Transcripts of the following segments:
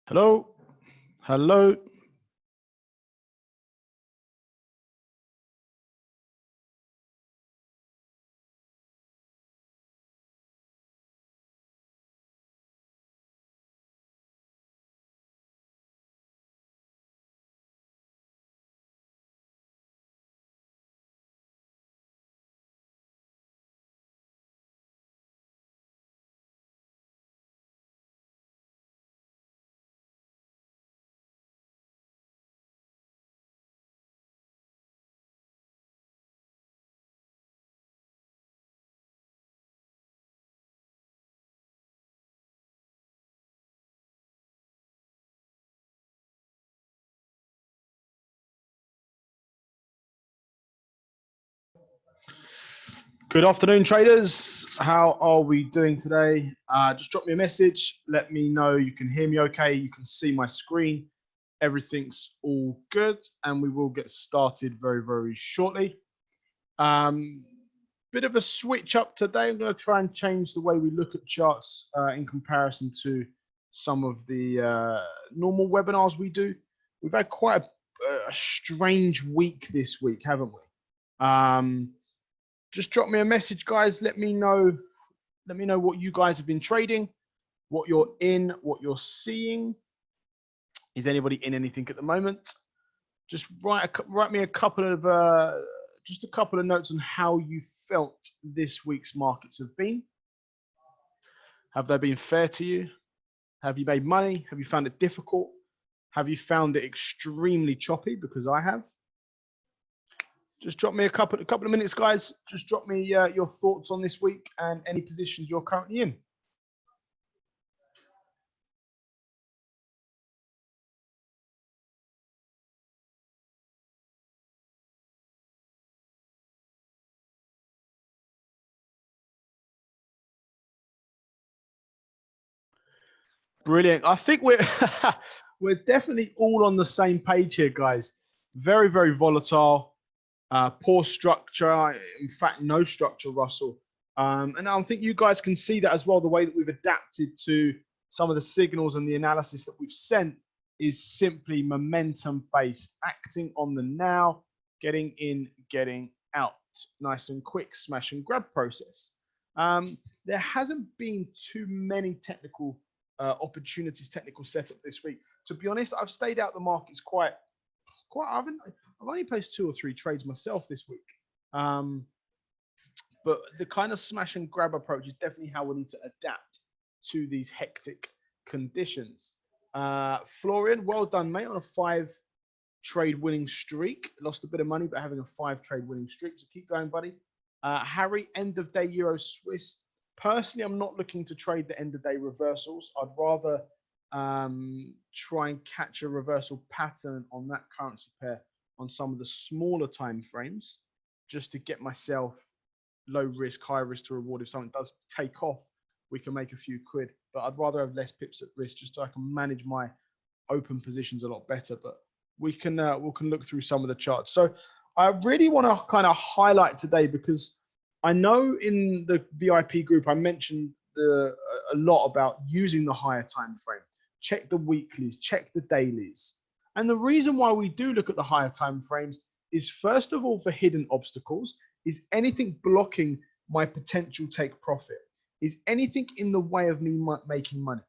Hello, hello. Good afternoon, traders. How are we doing today? Just drop me a message. Let me know you can hear me okay. You can see my screen. Everything's all good, and we will get started very, very shortly. Bit of a switch up today. I'm going to try and change the way we look at charts in comparison to some of the normal webinars we do. We've had quite a strange week this week, haven't we? Just drop me a message, guys. Let me know what you guys have been trading, what you're in, what you're seeing. Is anybody in anything at the moment? Just write me a couple of notes on how you felt this week's markets have been. Have they been fair to you? Have you made money? Have you found it difficult? Have you found it extremely choppy? Because I have. Just drop me a couple of minutes, guys. Just drop me your thoughts on this week and any positions you're currently in. Brilliant. I think we're we're definitely all on the same page here, guys. Very, very volatile. Poor structure. In fact, no structure, Russell. And I think you guys can see that as well. The way that we've adapted to some of the signals and the analysis that we've sent is simply momentum based, acting on the now, getting in, getting out, nice and quick, smash and grab process. There hasn't been too many technical opportunities, technical setup this week. To be honest, I've stayed out the markets quite. I've only placed 2 or 3 trades myself this week. But the kind of smash and grab approach is definitely how we need to adapt to these hectic conditions. Florian, well done, mate, on a 5 trade winning streak. Lost a bit of money, but having a 5 trade winning streak. So keep going, buddy. Harry, end of day Euro Swiss. Personally, I'm not looking to trade the end of day reversals. I'd rather try and catch a reversal pattern on that currency pair on some of the smaller time frames, just to get myself low risk, high risk to reward. If something does take off, we can make a few quid, but I'd rather have less pips at risk just so I can manage my open positions a lot better. But we can look through some of the charts. So I really want to kind of highlight today, because I know in the VIP group I mentioned a lot about using the higher time frame. Check the weeklies, check the dailies. And the reason why we do look at the higher time frames is, first of all, for hidden obstacles. Is anything blocking my potential take profit? Is anything in the way of me making money?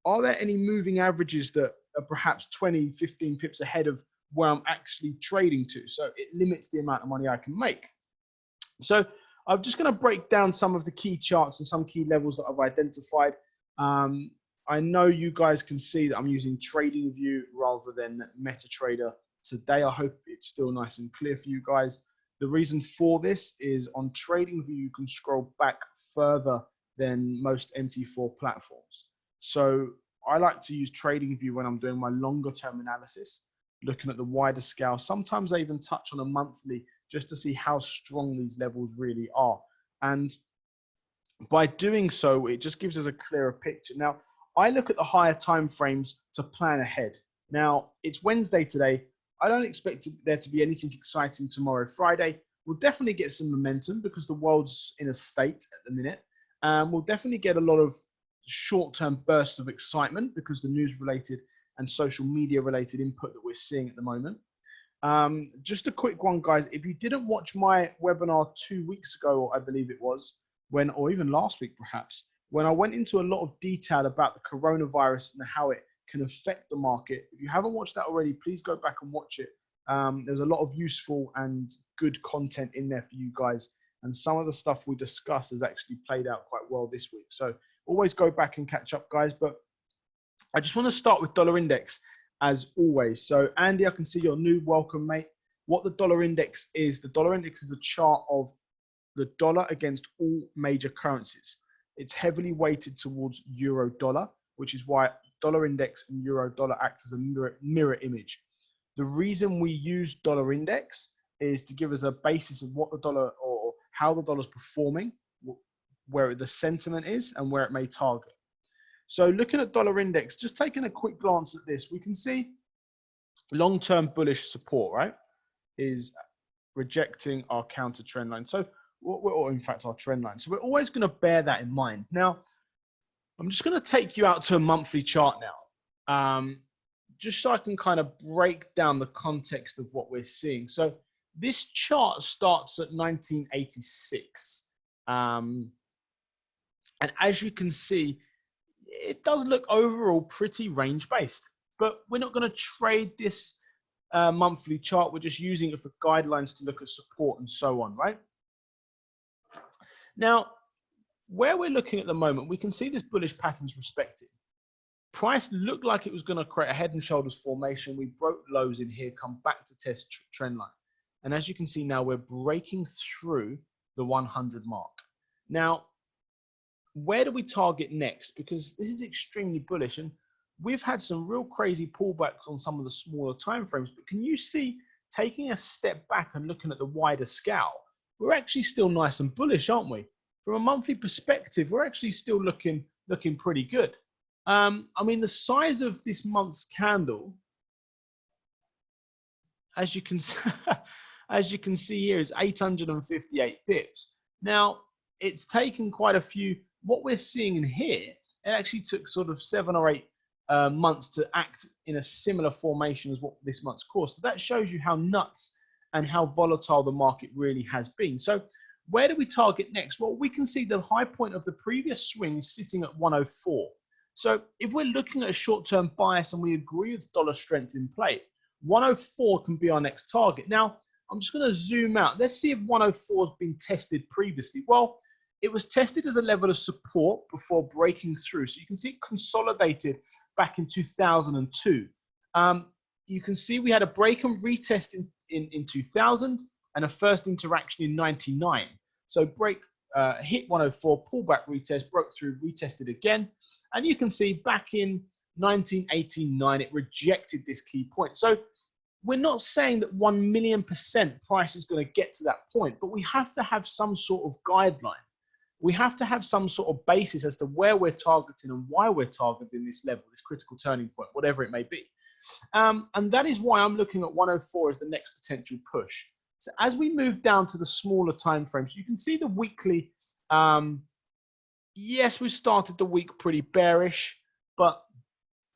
Are there any moving averages that are perhaps 20, 15 pips ahead of where I'm actually trading to? So it limits the amount of money I can make. So I'm just going to break down some of the key charts and some key levels that I've identified. I know you guys can see that I'm using TradingView rather than MetaTrader today. I hope it's still nice and clear for you guys. The reason for this is on TradingView, you can scroll back further than most MT4 platforms. So I like to use TradingView when I'm doing my longer term analysis, looking at the wider scale. Sometimes I even touch on a monthly just to see how strong these levels really are. And by doing so, it just gives us a clearer picture. Now, I look at the higher time frames to plan ahead. Now, it's Wednesday today. I don't expect there to be anything exciting tomorrow, Friday. We'll definitely get some momentum because the world's in a state at the minute. We'll definitely get a lot of short-term bursts of excitement because the news-related and social media related input that we're seeing at the moment. Just a quick one, guys. If you didn't watch my webinar 2 weeks ago, I believe it was, or even last week perhaps, when I went into a lot of detail about the coronavirus and how it can affect the market. If you haven't watched that already, please go back and watch it. There's a lot of useful and good content in there for you guys. And some of the stuff we discussed has actually played out quite well this week. So always go back and catch up, guys. But I just want to start with dollar index as always. So Andy, I can see you're new. Welcome, mate. What the dollar index is, the dollar index is a chart of the dollar against all major currencies. It's heavily weighted towards euro dollar, which is why dollar index and euro dollar act as a mirror image. The reason we use dollar index is to give us a basis of what the dollar or how the dollar is performing, where the sentiment is and where it may target. So looking at dollar index, just taking a quick glance at this, we can see long-term bullish support, right, is rejecting our counter trend line. So, or in fact, our trend line. So we're always going to bear that in mind. Now, I'm just going to take you out to a monthly chart now, just so I can kind of break down the context of what we're seeing. So this chart starts at 1986. And as you can see, it does look overall pretty range-based, but we're not going to trade this monthly chart. We're just using it for guidelines to look at support and so on, right? Now, where we're looking at the moment, we can see this bullish pattern's respected. Price looked like it was going to create a head and shoulders formation. We broke lows in here, come back to test trend line. And as you can see now, we're breaking through the 100 mark. Now, where do we target next? Because this is extremely bullish, and we've had some real crazy pullbacks on some of the smaller time frames. But can you see, taking a step back and looking at the wider scale, we're actually still nice and bullish, aren't we? From a monthly perspective, we're actually still looking pretty good. I mean, the size of this month's candle, as you can see here, is 858 pips. Now, it's taken quite a few. What we're seeing in here, it actually took sort of 7 or 8 months to act in a similar formation as what this month's course. So that shows you how nuts and how volatile the market really has been. So where do we target next? Well, we can see the high point of the previous swing is sitting at 104. So if we're looking at a short-term bias and we agree with dollar strength in play, 104 can be our next target. Now, I'm just going to zoom out. Let's see if 104 has been tested previously. Well, it was tested as a level of support before breaking through. So you can see it consolidated back in 2002. You can see we had a break and retest in 2000 and a first interaction in 99. So break, hit 104, pullback retest, broke through, retested again. And you can see back in 1989, it rejected this key point. So we're not saying that 1,000,000% price is going to get to that point, but we have to have some sort of guideline. We have to have some sort of basis as to where we're targeting and why we're targeting this level, this critical turning point, whatever it may be. And that is why I'm looking at 104 as the next potential push. So as we move down to the smaller time frames, you can see the weekly. Yes, we started the week pretty bearish, but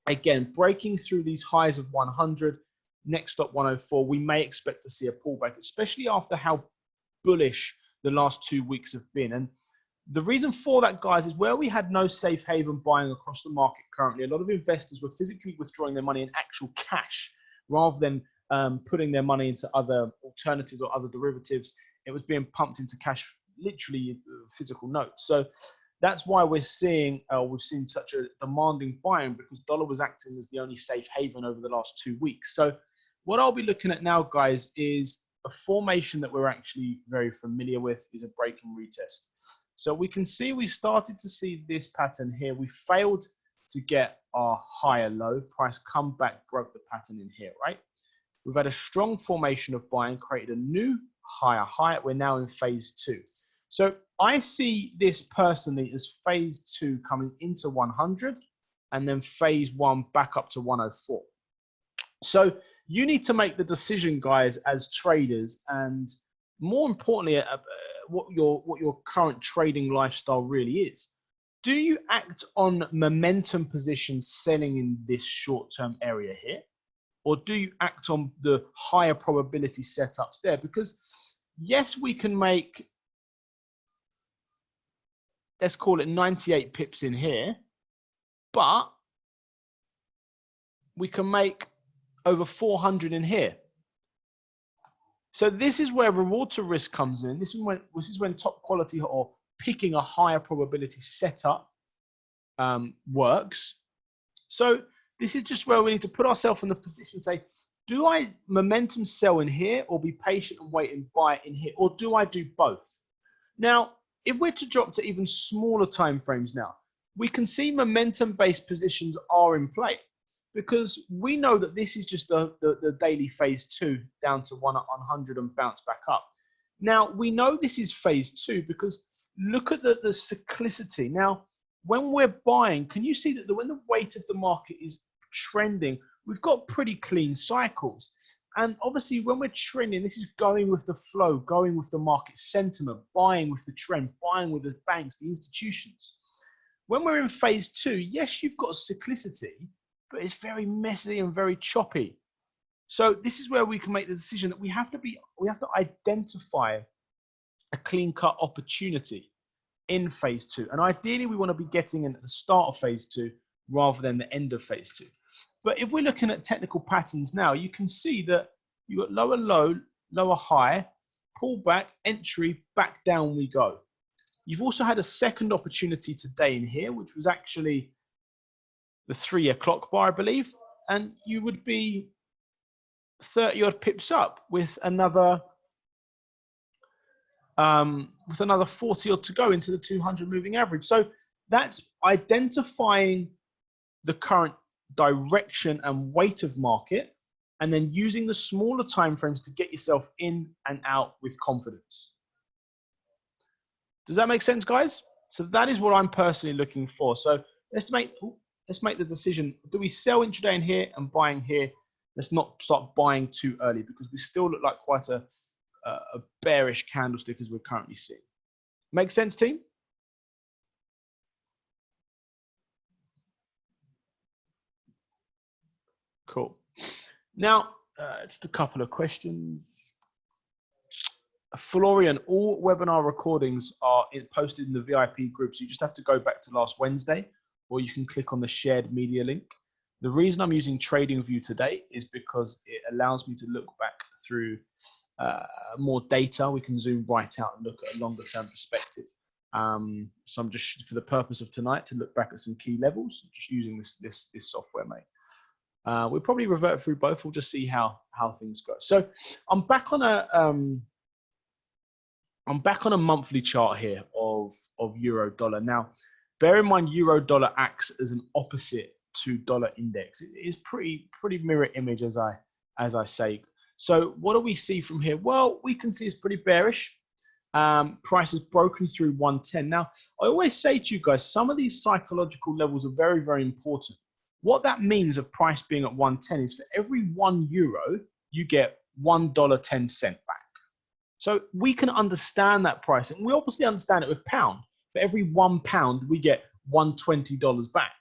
again, breaking through these highs of 100, next stop 104, we may expect to see a pullback, especially after how bullish the last 2 weeks have been. And the reason for that, guys, is where we had no safe haven buying across the market currently, a lot of investors were physically withdrawing their money in actual cash rather than putting their money into other alternatives or other derivatives. It was being pumped into cash, literally physical notes. So that's why we've seen such a demanding buying, because dollar was acting as the only safe haven over the last 2 weeks. So what I'll be looking at now, guys, is a formation that we're actually very familiar with, is a break and retest. So we can see we started to see this pattern here. We failed to get our higher low. Price come back, broke the pattern in here, right? We've had a strong formation of buying, created a new higher high. We're now in phase 2. So I see this personally as phase 2 coming into 100 and then phase 1 back up to 104. So you need to make the decision, guys, as traders, and more importantly, what your current trading lifestyle really is. Do you act on momentum positions selling in this short-term area here? Or do you act on the higher probability setups there? Because yes, we can make, let's call it 98 pips in here, but we can make over 400 in here. So this is where reward to risk comes in. This is when top quality or picking a higher probability setup works. So this is just where we need to put ourselves in the position and say, do I momentum sell in here or be patient and wait and buy in here? Or do I do both? Now, if we're to drop to even smaller time frames now, we can see momentum-based positions are in play because we know that this is just the daily phase 2 down to 100 and bounce back up. Now, we know this is phase 2 because look at the cyclicity. Now, when we're buying, can you see that when the weight of the market is trending, we've got pretty clean cycles. And obviously when we're trending, this is going with the flow, going with the market sentiment, buying with the trend, buying with the banks, the institutions. When we're in phase 2, yes, you've got cyclicity, but it's very messy and very choppy. So this is where we can make the decision that we have to identify a clean-cut opportunity in phase 2. And ideally, we want to be getting in at the start of phase 2 rather than the end of phase 2. But if we're looking at technical patterns now, you can see that you've got lower low, lower high, pull back, entry, back down we go. You've also had a second opportunity today in here, which was actually the 3 o'clock bar, I believe. And you would be 30 odd pips up with another 40 odd to go into the 200 moving average. So that's identifying the current direction and weight of market, and then using the smaller time frames to get yourself in and out with confidence. Does that make sense, guys? So that is what I'm personally looking for. So let's make the decision. Do we sell intraday in here and buying here? Let's not start buying too early because we still look like quite a bearish candlestick as we're currently seeing. Make sense, team? Cool. Now, just a couple of questions. Florian, all webinar recordings are posted in the VIP group, so you just have to go back to last Wednesday, or you can click on the shared media link. The reason I'm using TradingView today is because it allows me to look back through more data. We can zoom right out and look at a longer term perspective. So I'm just, for the purpose of tonight, to look back at some key levels, just using this software, mate. We'll probably revert through both. We'll just see how things go. So I'm back on a monthly chart here of euro dollar. Now, bear in mind, euro dollar acts as an opposite to dollar index. It is pretty mirror image, as I say. So what do we see from here? Well, we can see it's pretty bearish. Price has broken through 110. Now, I always say to you guys, some of these psychological levels are very, very important. What that means of price being at 110 is for every €1, you get $1.10 back. So we can understand that pricing. We obviously understand it with pound. For every £1, we get $120 back.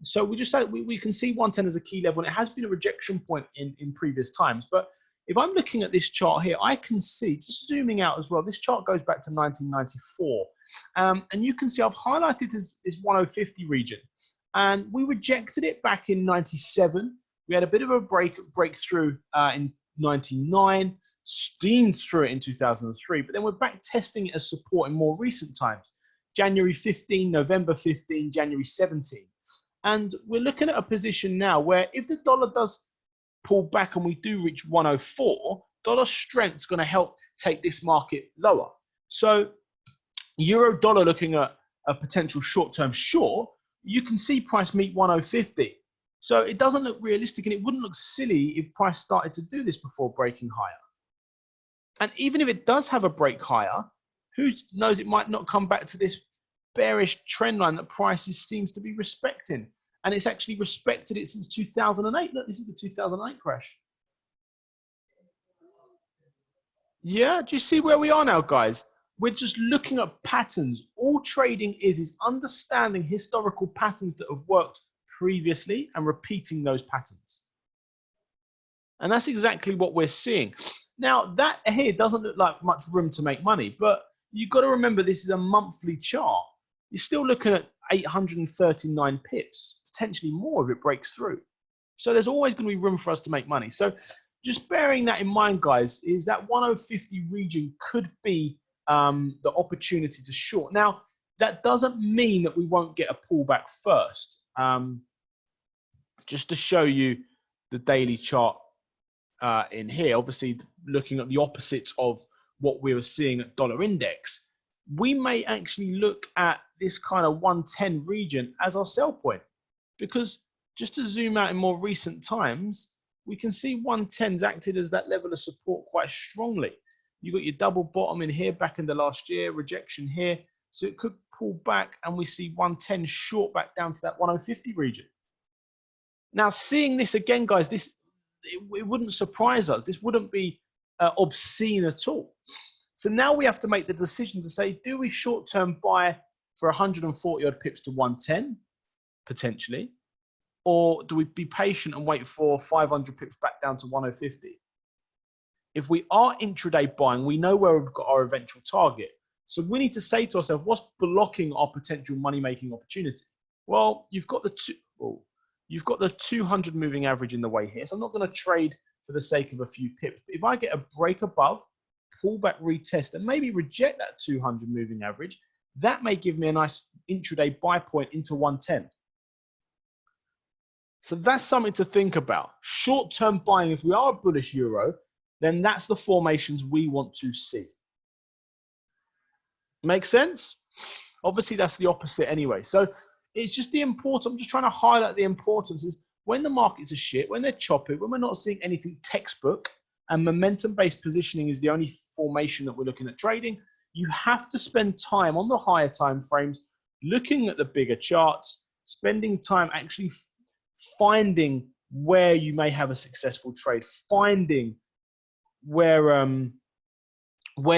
So we just say we can see 110 as a key level, and it has been a rejection point in previous times. But if I'm looking at this chart here, I can see, just zooming out as well, this chart goes back to 1994. And you can see I've highlighted this 1050 region. And we rejected it back in 97. We had a bit of a breakthrough in 99, steamed through it in 2003, but then we're back testing it as support in more recent times. January 15, November 15, January 17. And we're looking at a position now where if the dollar does pull back and we do reach 104, dollar strength is going to help take this market lower. So euro dollar looking at a potential short-term short, you can see price meet 1050. So it doesn't look realistic, and it wouldn't look silly if price started to do this before breaking higher. And even if it does have a break higher, who knows, it might not come back to this bearish trend line that price seems to be respecting. And it's actually respected it since 2008. Look, this is the 2008 crash. Yeah, do you see where we are now, guys? We're just looking at patterns all all trading is understanding historical patterns that have worked previously and repeating those patterns. And that's exactly what we're seeing. Now, that here doesn't look like much room to make money, but you've got to remember this is a monthly chart. You're still looking at 839 pips, potentially more if it breaks through. So there's always going to be room for us to make money. So just bearing that in mind, guys, is that 1050 region could be the opportunity to short. Now, that doesn't mean that we won't get a pullback first. Just to show you the daily chart in here, obviously looking at the opposites of what we were seeing at dollar index, we may actually look at this kind of 110 region as our sell point, because just to zoom out in more recent times, we can see 110's acted as that level of support quite strongly. You've got your double bottom in here back in the last year, rejection here. So it could pull back and we see 110 short back down to that 1050 region. Now, seeing this again, guys, it wouldn't surprise us. This wouldn't be obscene at all. So now we have to make the decision to say, do we short-term buy for 140 odd pips to 110, potentially? Or do we be patient and wait for 500 pips back down to 1050? If we are intraday buying, we know where we've got our eventual target. So we need to say to ourselves, what's blocking our potential money-making opportunity? Well, you've got the 200 moving average in the way here. So I'm not going to trade for the sake of a few pips. But if I get a break above, pull back, retest, and maybe reject that 200 moving average, that may give me a nice intraday buy point into 110. So that's something to think about. Short-term buying, if we are a bullish euro, then that's the formations we want to see. Make sense? Obviously, that's the opposite anyway. So it's just the importance. I'm just trying to highlight the importance is when the markets are shit, when they're choppy, when we're not seeing anything textbook, and momentum-based positioning is the only formation that we're looking at trading, you have to spend time on the higher time frames, looking at the bigger charts, spending time actually finding where you may have a successful trade, finding where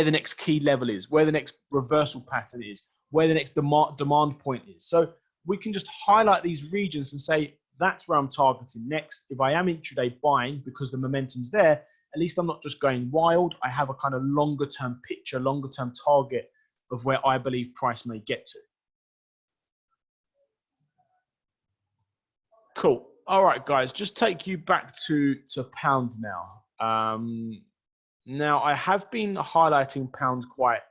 the next key level is, where the next reversal pattern is, where the next demand point is. So we can just highlight these regions and say, that's where I'm targeting next. If I am intraday buying because the momentum's there, at least I'm not just going wild. I have a kind of longer term picture, longer term target of where I believe price may get to. Cool. All right, guys, just take you back to pound now. Now, I have been highlighting pound quite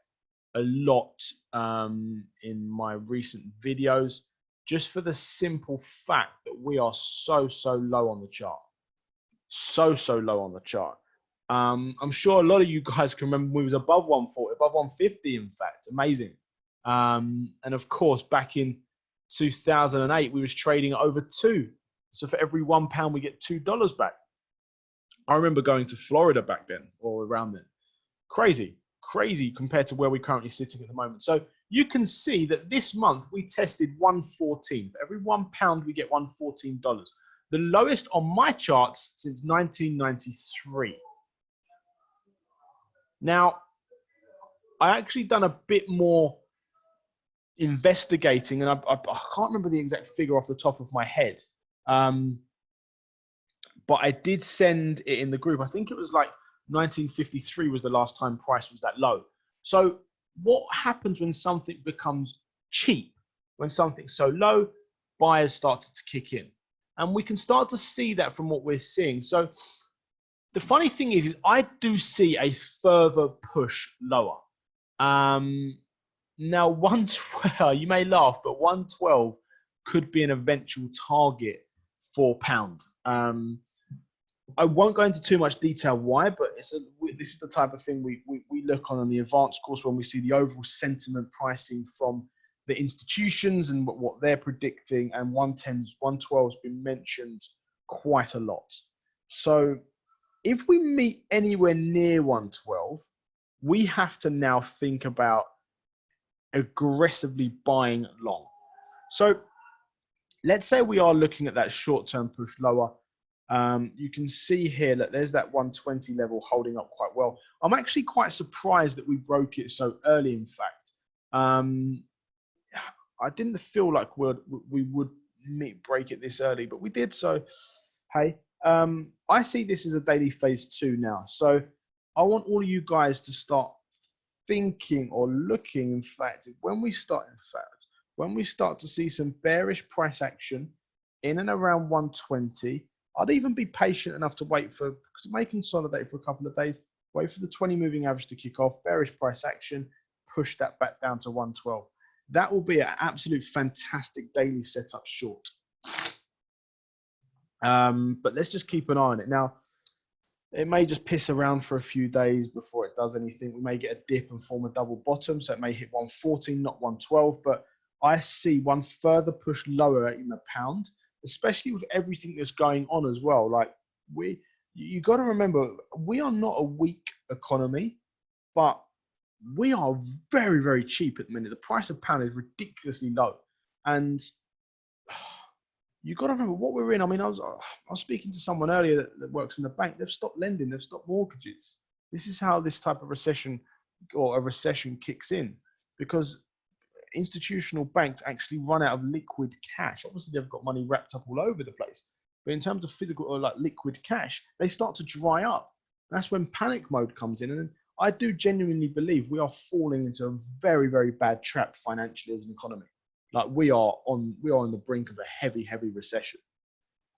a lot in my recent videos, just for the simple fact that we are so low on the chart. So low on the chart. I'm sure a lot of you guys can remember we was above 140, above 150, in fact. Amazing. And of course, back in 2008, we was trading at over 2. So for every £1, we get $2 back. I remember going to Florida back then, or around then. Crazy compared to where we're currently sitting at the moment. So you can see that this month we tested 114. For every £1, we get $114. The lowest on my charts since 1993. Now, I actually done a bit more investigating, and I can't remember the exact figure off the top of my head. But I did send it in the group. I think it was like 1953 was the last time price was that low. So what happens when something becomes cheap? When something's so low, buyers started to kick in. And we can start to see that from what we're seeing. So the funny thing is I do see a further push lower. Now 112, you may laugh, but 112 could be an eventual target for pound. I won't go into too much detail why, but this is the type of thing we look on the advanced course when we see the overall sentiment pricing from the institutions and what they're predicting, and 112's been mentioned quite a lot. So if we meet anywhere near 112, we have to now think about aggressively buying long. So let's say we are looking at that short-term push lower. You can see here that there's that 120 level holding up quite well. I'm actually quite surprised that we broke it so early, in fact. I didn't feel like we would break it this early, but we did. So, hey, I see this as a daily phase 2 now. So I want all of you guys to start thinking or looking, in fact, when we start to see some bearish price action in and around 120, I'd even be patient enough to wait for, because it may consolidate for a couple of days, wait for the 20 moving average to kick off, bearish price action, push that back down to 112. That will be an absolute fantastic daily setup short. But let's just keep an eye on it. Now, it may just piss around for a few days before it does anything. We may get a dip and form a double bottom, so it may hit 114, not 112. But I see one further push lower in the pound, especially with everything that's going on as well. Like you got to remember, we are not a weak economy, but we are very, very cheap at the minute. The price of pound is ridiculously low, and you got to remember what we're in. I mean, I was speaking to someone earlier that works in the bank. They've stopped lending. They've stopped mortgages. This is how this type of recession or a recession kicks in, because institutional banks actually run out of liquid cash. Obviously, they've got money wrapped up all over the place, but in terms of physical or like liquid cash, they start to dry up. That's when panic mode comes in. And I do genuinely believe we are falling into a very, very bad trap financially as an economy. Like we are on the brink of a heavy, heavy recession.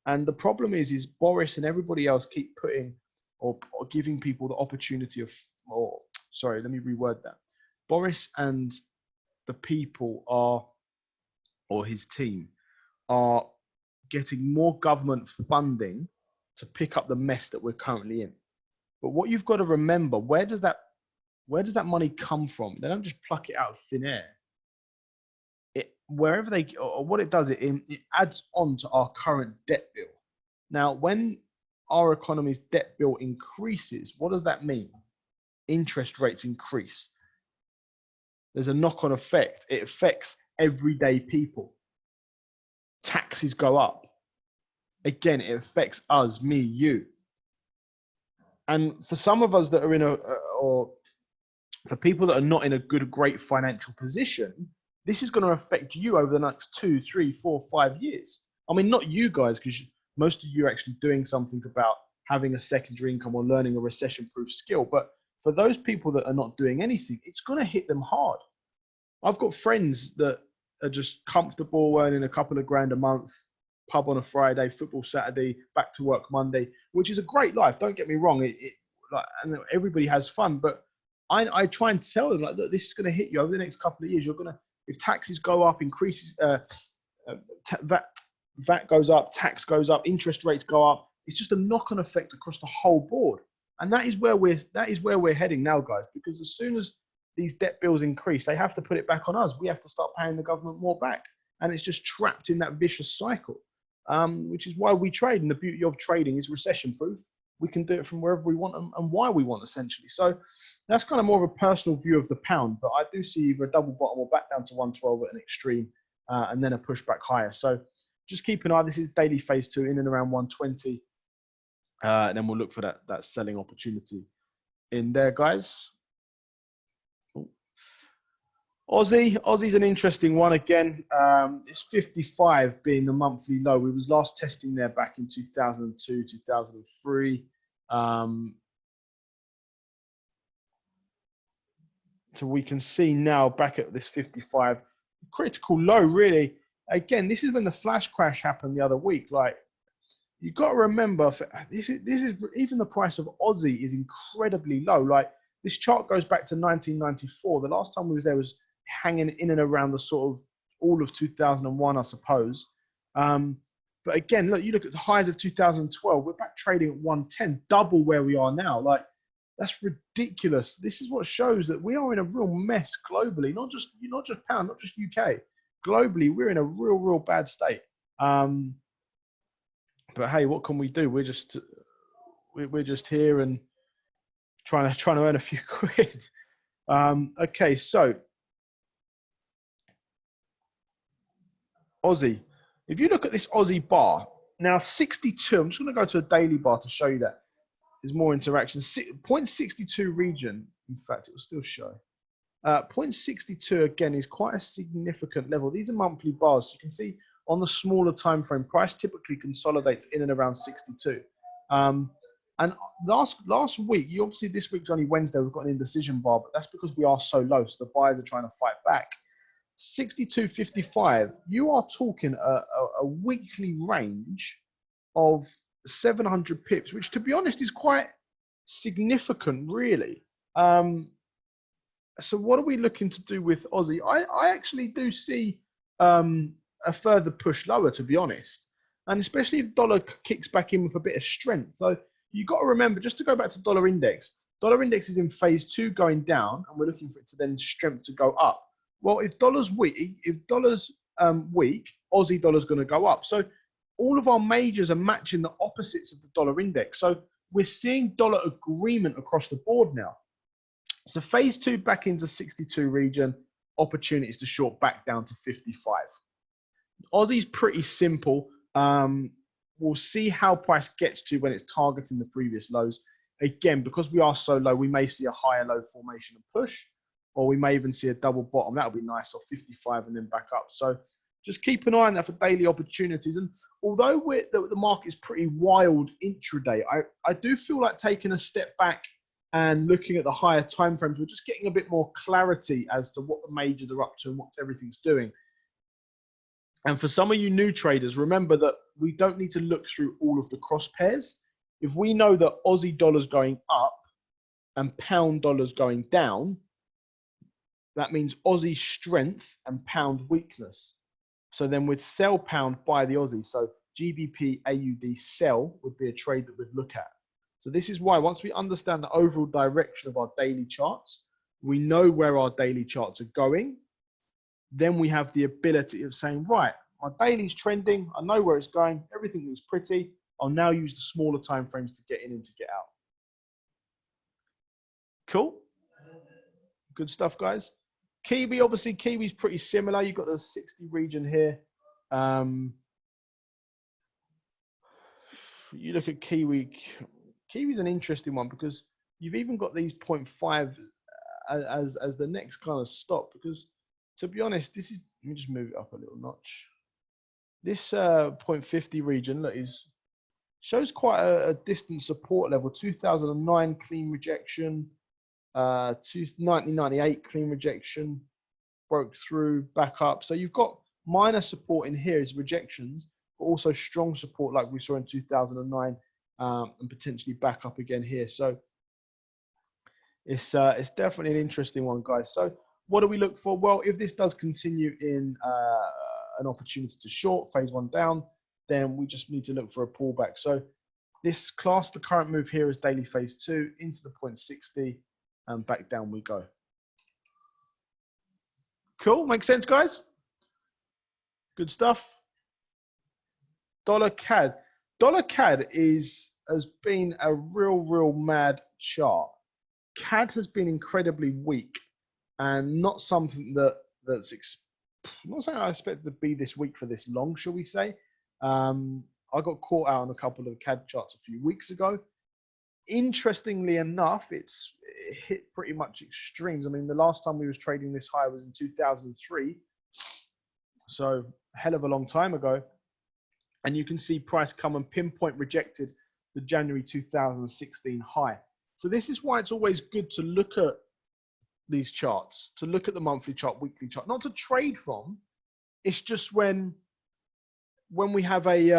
And the problem is Boris and everybody else keep putting or giving people the opportunity of, sorry, let me reword that. Boris and the people are, or his team, are getting more government funding to pick up the mess that we're currently in. But what you've got to remember, where does that money come from? They don't just pluck it out of thin air. Wherever they, or what it does, it adds on to our current debt bill. Now, when our economy's debt bill increases, what does that mean? Interest rates increase. There's a knock-on effect. It affects everyday people. Taxes go up. Again, it affects us, me, you. And for some of us that are or for people that are not in a great financial position, this is going to affect you over the next 2, 3, 4, 5 years. I mean, not you guys, because most of you are actually doing something about having a secondary income or learning a recession-proof skill. But for those people that are not doing anything, it's going to hit them hard. I've got friends that are just comfortable earning a couple of grand a month, pub on a Friday, football Saturday, back to work Monday, which is a great life. Don't get me wrong. And everybody has fun, but I try and tell them, like, look, this is going to hit you over the next couple of years. You're going to, if taxes go up, increases, VAT goes up, tax goes up, interest rates go up. It's just a knock-on effect across the whole board, and that is where we're heading now, guys. Because as soon as these debt bills increase, they have to put it back on us. We have to start paying the government more back, and it's just trapped in that vicious cycle. Which is why we trade, and the beauty of trading is recession-proof. We can do it from wherever we want and why we want, essentially. So that's kind of more of a personal view of the pound, but I do see either a double bottom or back down to 112 at an extreme, and then a pushback higher. So just keep an eye. This is daily phase 2 in and around 120, and then we'll look for that selling opportunity in there, guys. Aussie's an interesting one again. It's 55 being the monthly low. We was last testing there back in 2002, 2003. So we can see now back at this 55 critical low, really. Again, this is when the flash crash happened the other week. Like, you've got to remember, this is even the price of Aussie is incredibly low. Like, this chart goes back to 1994. The last time we was there was hanging in and around the sort of all of 2001, I suppose. But again, look, you look at the highs of 2012, we're back trading at 110, double where we are now. Like, that's ridiculous. This is what shows that we are in a real mess globally, not just pound, not just UK. Globally, we're in a real bad state. But hey, what can we do? We're just here and trying to earn a few quid. Okay, so Aussie. If you look at this Aussie bar, now 62, I'm just going to go to a daily bar to show you that there's more interaction. 0.62 region, in fact, it will still show. 0.62 again is quite a significant level. These are monthly bars. You can see on the smaller time frame, price typically consolidates in and around 62. And last week, you obviously this week's only Wednesday, we've got an indecision bar, but that's because we are so low, so the buyers are trying to fight back. 62.55, you are talking a weekly range of 700 pips, which to be honest is quite significant, really. So what are we looking to do with Aussie? I actually do see a further push lower, to be honest. And especially if dollar kicks back in with a bit of strength. So you've got to remember, just to go back to dollar index is in phase 2 going down, and we're looking for it to then strength to go up. Well, if dollar's weak, Aussie dollar's going to go up. So all of our majors are matching the opposites of the dollar index. So we're seeing dollar agreement across the board now. So phase 2 back into 62 region, opportunities to short back down to 55. Aussie's pretty simple. We'll see how price gets to when it's targeting the previous lows. Again, because we are so low, we may see a higher low formation and push, or we may even see a double bottom. That'll be nice, or 55 and then back up. So just keep an eye on that for daily opportunities. And although the market's pretty wild intraday, I do feel like taking a step back and looking at the higher time frames, we're just getting a bit more clarity as to what the majors are up to and what everything's doing. And for some of you new traders, remember that we don't need to look through all of the cross pairs. If we know that Aussie dollar's going up and pound dollar's going down, that means Aussie strength and pound weakness. So then we'd sell pound, buy the Aussie. So GBP AUD sell would be a trade that we'd look at. So this is why once we understand the overall direction of our daily charts, we know where our daily charts are going. Then we have the ability of saying, right, my daily's trending. I know where it's going. Everything looks pretty. I'll now use the smaller time frames to get in and to get out. Cool. Good stuff, guys. Kiwi, obviously, Kiwi's pretty similar. You've got the 60 region here. You look at Kiwi. Kiwi's an interesting one because you've even got these 0.5 as the next kind of stop. Because to be honest, this is, let me just move it up a little notch. This 0.50 region look, shows quite a distant support level. 2009 clean rejection, 1998 clean rejection, broke through, back up. So you've got minor support in here is rejections, but also strong support like we saw in 2009, and potentially back up again here. So it's definitely an interesting one, guys. So what do we look for? Well, if this does continue in an opportunity to short, phase 1 down, then we just need to look for a pullback. So this class, the current move here is daily phase 2 into the 0.60 and back down we go. Cool, makes sense, guys? Good stuff. Dollar CAD. Dollar CAD has been a real mad chart. CAD has been incredibly weak and not something that's not something I expected to be this weak for this long, shall we say. I got caught out on a couple of CAD charts a few weeks ago. Interestingly enough, it hit pretty much extremes. I mean, the last time we was trading this high was in 2003. So a hell of a long time ago. And you can see price come and pinpoint rejected the January 2016 high. So this is why it's always good to look at these charts, to look at the monthly chart, weekly chart, not to trade from. It's just when we have a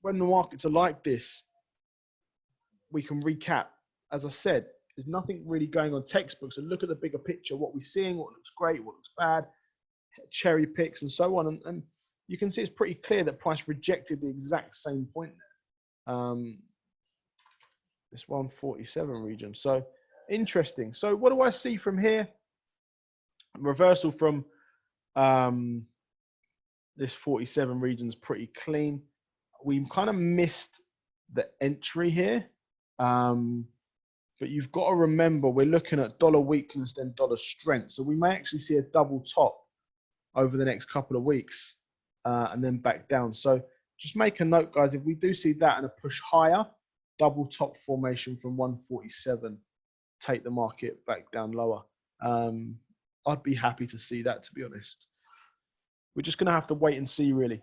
when the markets are like this, we can recap. As I said, there's nothing really going on textbooks, and look at the bigger picture, what we're seeing, what looks great, what looks bad, cherry picks and so on. And you can see it's pretty clear that price rejected the exact same point there. This 147 region. So interesting. So what do I see from here? Reversal from this 47 region is pretty clean. We kind of missed the entry here. But you've got to remember, we're looking at dollar weakness, then dollar strength. So we may actually see a double top over the next couple of weeks and then back down. So just make a note, guys, if we do see that and a push higher, double top formation from 147, take the market back down lower. I'd be happy to see that, to be honest. We're just going to have to wait and see, really.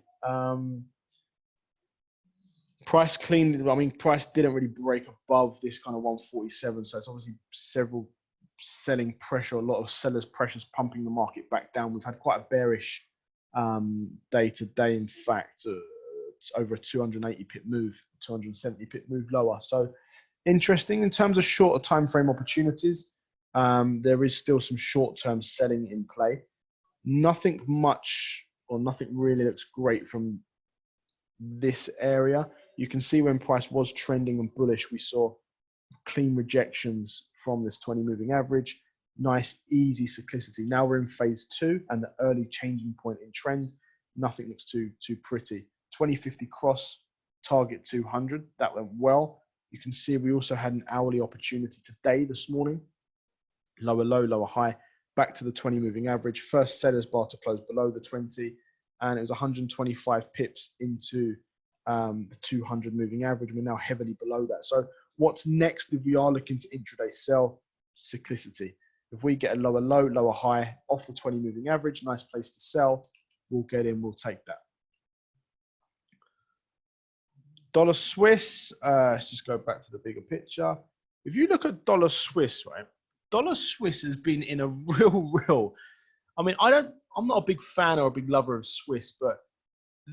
Price cleaned. I mean, price didn't really break above this kind of 147. So it's obviously several selling pressure, a lot of sellers' pressures pumping the market back down. We've had quite a bearish day today. In fact, it's over a 280 pip move, 270 pip move lower. So interesting in terms of shorter time frame opportunities. There is still some short-term selling in play. Nothing much or nothing really looks great from this area. You can see when price was trending and bullish, we saw clean rejections from this 20 moving average. Nice, easy cyclicity. Now we're in phase 2 and the early changing point in trend. Nothing looks too pretty. 2050 cross, target 200. That went well. You can see we also had an hourly opportunity today, this morning. Lower low, lower high. Back to the 20 moving average. First seller's bar to close below the 20. And it was 125 pips into the 200 moving average. We're now heavily below that. So what's next if we are looking to intraday sell? Cyclicity. If we get a lower low, lower high off the 20 moving average, nice place to sell. We'll get in, we'll take that. Dollar Swiss, let's just go back to the bigger picture. If you look at dollar Swiss, right? Dollar Swiss has been in a real, I mean, I'm not a big fan or a big lover of Swiss, but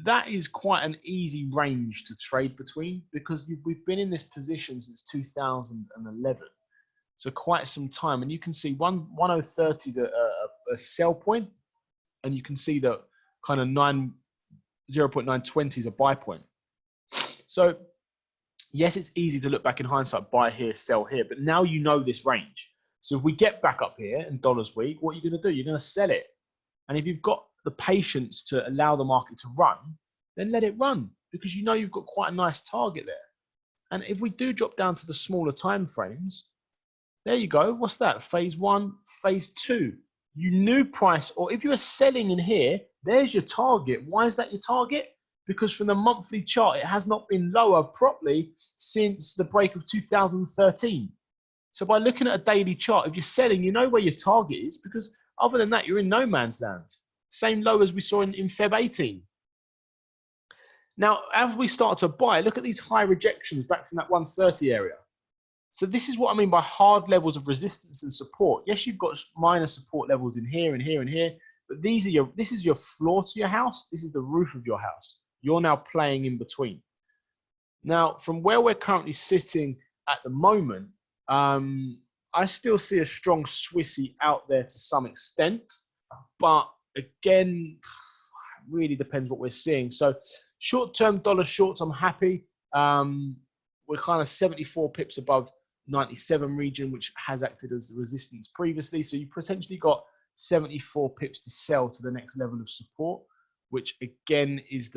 that is quite an easy range to trade between because we've been in this position since 2011. So quite some time. And you can see 1030 a sell point, and you can see that kind of 0.920 is a buy point. So yes, it's easy to look back in hindsight, buy here, sell here, but now you know this range. So if we get back up here in dollars week, what are you going to do? You're going to sell it. And if you've got the patience to allow the market to run, then let it run because you know you've got quite a nice target there. And if we do drop down to the smaller time frames, there you go. What's that? Phase 1, phase 2. You knew price, or if you were selling in here, there's your target. Why is that your target? Because from the monthly chart, it has not been lower properly since the break of 2013. So by looking at a daily chart, if you're selling, you know where your target is because other than that, you're in no man's land. Same low as we saw in Feb 18. Now, as we start to buy, look at these high rejections back from that 130 area. So this is what I mean by hard levels of resistance and support. Yes, you've got minor support levels in here and here and here, but this is your floor to your house. This is the roof of your house. You're now playing in between. Now, from where we're currently sitting at the moment, I still see a strong Swissy out there to some extent, but again, really depends what we're seeing. So short-term dollar shorts, I'm happy. We're kind of 74 pips above 97 region, which has acted as resistance previously. So you potentially got 74 pips to sell to the next level of support, which again is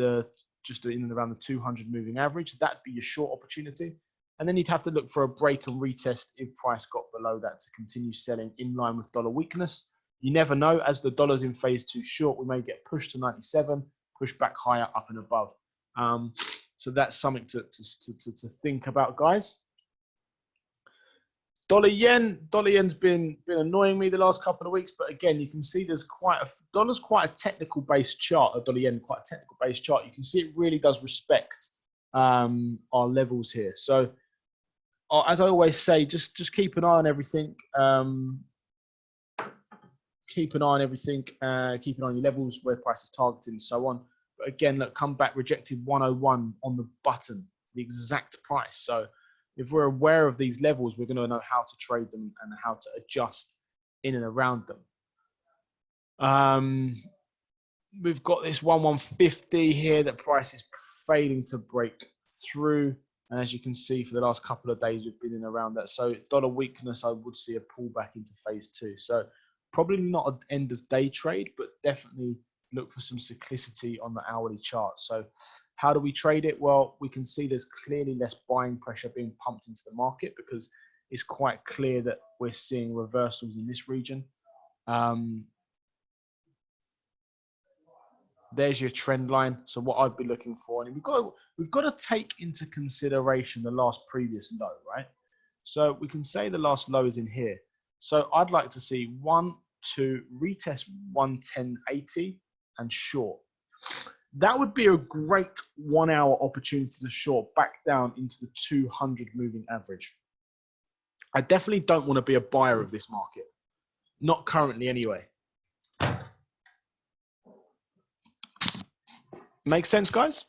just in and around the 200 moving average. That'd be your short opportunity. And then you'd have to look for a break and retest if price got below that to continue selling in line with dollar weakness. You never know. As the dollar's in phase 2 short, we may get pushed to 97, push back higher, up and above. So that's something to think about, guys. Dollar yen's been annoying me the last couple of weeks, but again, you can see there's dollar's quite a technical based chart. A dollar yen quite a technical based chart. You can see it really does respect our levels here. So as I always say, just keep an eye on everything. Keep an eye on everything. Keep an eye on your levels, where price is targeted, and so on. But again, look, come back rejected 101 on the button, the exact price. So if we're aware of these levels, we're going to know how to trade them and how to adjust in and around them. We've got this 1150 here that price is failing to break through. And as you can see, for the last couple of days, we've been in around that. So dollar weakness, I would see a pullback into phase 2. So probably not an end of day trade, but definitely look for some cyclicity on the hourly chart. So how do we trade it? Well, we can see there's clearly less buying pressure being pumped into the market because it's quite clear that we're seeing reversals in this region. There's your trend line. So what I'd be looking for, and we've got to take into consideration the last previous low, right? So we can say the last low is in here. So I'd like to see 1 to retest 110.80 and short. That would be a great 1 hour opportunity to short back down into the 200 moving average. I definitely don't want to be a buyer of this market. Not currently anyway. Make sense, guys?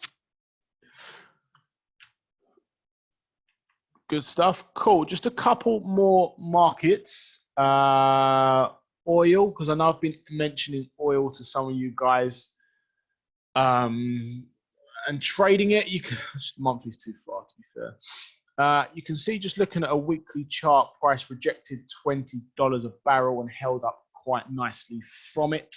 Good stuff. Cool. Just a couple more markets. Oil, because I know I've been mentioning oil to some of you guys. And trading it, you can, monthly's too far to be fair. You can see just looking at a weekly chart, price rejected $20 a barrel and held up quite nicely from it.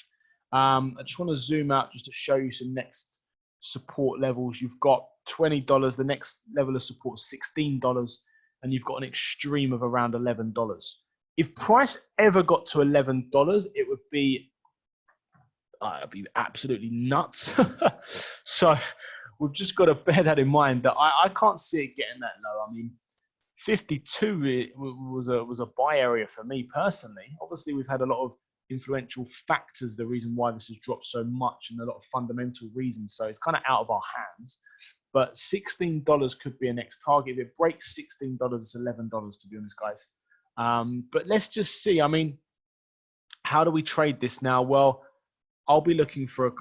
I just want to zoom out just to show you some next support levels. You've got $20, the next level of support is $16, and you've got an extreme of around $11. If price ever got to $11, it would be it'd be absolutely nuts. So we've just got to bear that in mind that I can't see it getting that low. I mean, 52 was a buy area for me personally. Obviously, we've had a lot of influential factors, the reason why this has dropped so much, and a lot of fundamental reasons. So it's kind of out of our hands. But $16 could be a next target. If it breaks $16, it's $11, to be honest, guys. But let's just see. I mean, how do we trade this now? Well, I'll be looking for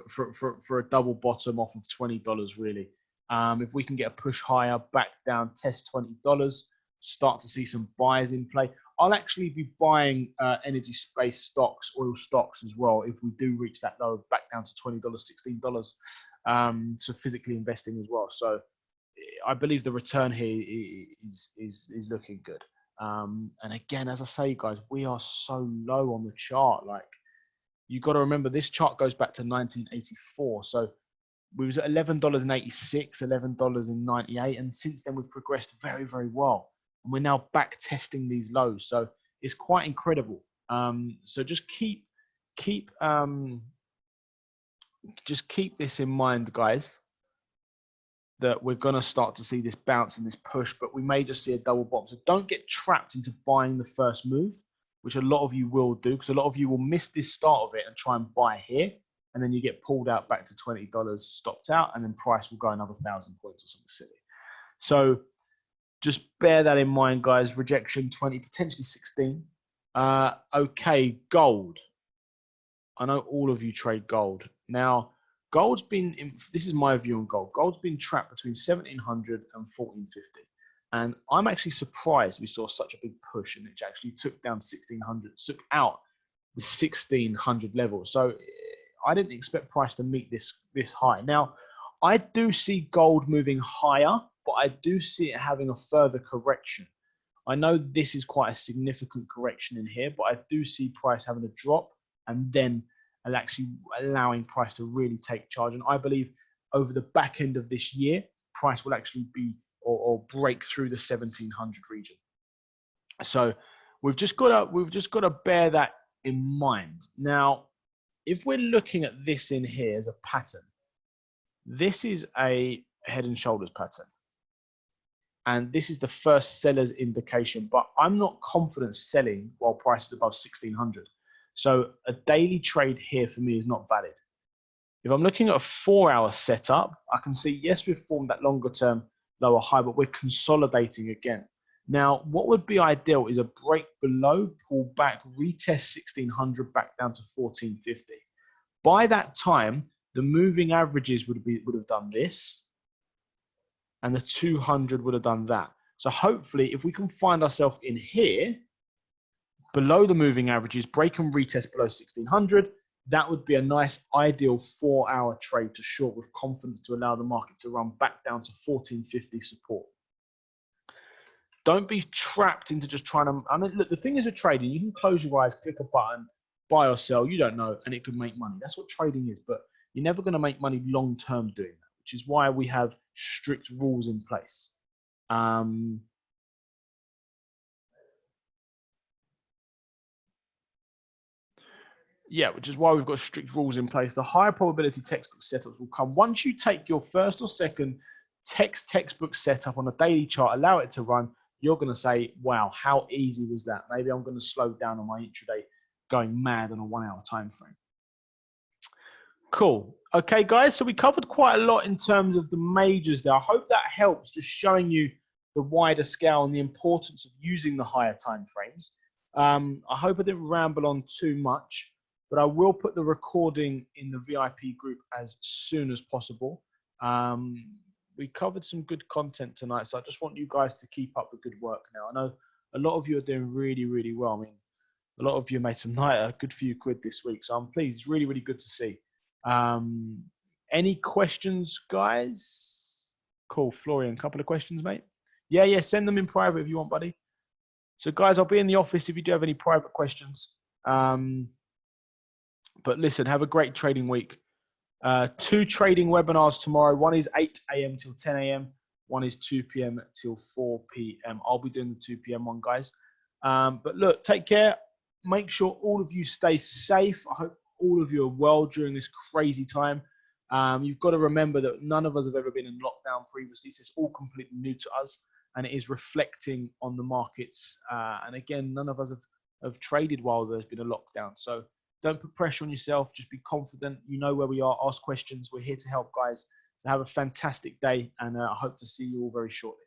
a double bottom off of $20, really. If we can get a push higher, back down, test $20, start to see some buys in play. I'll actually be buying energy space stocks, oil stocks as well, if we do reach that low, back down to $20, $16. So physically investing as well. So I believe the return here is looking good. And again, as I say, guys, we are so low on the chart. Like, you got to remember, this chart goes back to 1984. So we was at $11.86, $11.98, and since then we've progressed very, very well. And we're now back testing these lows. So it's quite incredible. So just keep this in mind, guys, that we're going to start to see this bounce and this push, but we may just see a double bottom. So don't get trapped into buying the first move, which a lot of you will do, because a lot of you will miss this start of it and try and buy here, and then you get pulled out back to $20, stopped out, and then price will go another 1,000 points or something silly. So just bear that in mind, guys. Rejection 20, potentially 16. Okay, gold. I know all of you trade gold. Now, gold's been, this is my view on gold. Gold's been trapped between 1,700 and 1,450. And I'm actually surprised we saw such a big push, and it actually took down 1,600, took out the 1,600 level. So I didn't expect price to meet this high. Now, I do see gold moving higher, but I do see it having a further correction. I know this is quite a significant correction in here, but I do see price having a drop and then actually allowing price to really take charge. And I believe over the back end of this year, price will actually be or break through the 1,700 region. So we've just got to bear that in mind. Now, if we're looking at this in here as a pattern, this is a head and shoulders pattern. And this is the first seller's indication, but I'm not confident selling while price is above 1,600. So a daily trade here for me is not valid. If I'm looking at a 4-hour setup, I can see, yes, we've formed that longer term lower high, but we're consolidating again. Now, what would be ideal is a break below, pull back, retest 1,600 back down to 1,450. By that time, the moving averages would have done this, and the 200 would have done that. So hopefully, if we can find ourselves in here, below the moving averages, break and retest below 1,600, that would be a nice ideal 4-hour trade to short with confidence to allow the market to run back down to 1,450 support. Don't be trapped into just trying to, I mean, look, the thing is with trading, you can close your eyes, click a button, buy or sell, you don't know, and it could make money. That's what trading is, but you're never going to make money long-term doing that, which is why we have strict rules in place. Yeah, which is why we've got strict rules in place. The higher probability textbook setups will come. Once you take your first or second textbook setup on a daily chart, allow it to run, you're going to say, wow, how easy was that? Maybe I'm going to slow down on my intraday going mad on a 1 hour time frame. Cool. Okay, guys. So we covered quite a lot in terms of the majors there. I hope that helps, just showing you the wider scale and the importance of using the higher time frames. I hope I didn't ramble on too much, but I will put the recording in the VIP group as soon as possible. We covered some good content tonight, so I just want you guys to keep up the good work now. I know a lot of you are doing really, really well. I mean, a lot of you made some a good few quid this week, so I'm pleased. It's really, really good to see. Any questions, guys? Cool, Florian, couple of questions, mate. Yeah, send them in private if you want, buddy. So, guys, I'll be in the office if you do have any private questions. But listen, have a great trading week. 2 trading webinars tomorrow. One is 8 a.m. till 10 a.m. One is 2 p.m. till 4 p.m. I'll be doing the 2 p.m. one, guys. But look, take care. Make sure all of you stay safe. I hope all of you are well during this crazy time. You've got to remember that none of us have ever been in lockdown previously, so it's all completely new to us, and it is reflecting on the markets. And again, none of us have traded while there's been a lockdown. So don't put pressure on yourself. Just be confident. You know where we are. Ask questions. We're here to help, guys. So have a fantastic day, and I hope to see you all very shortly.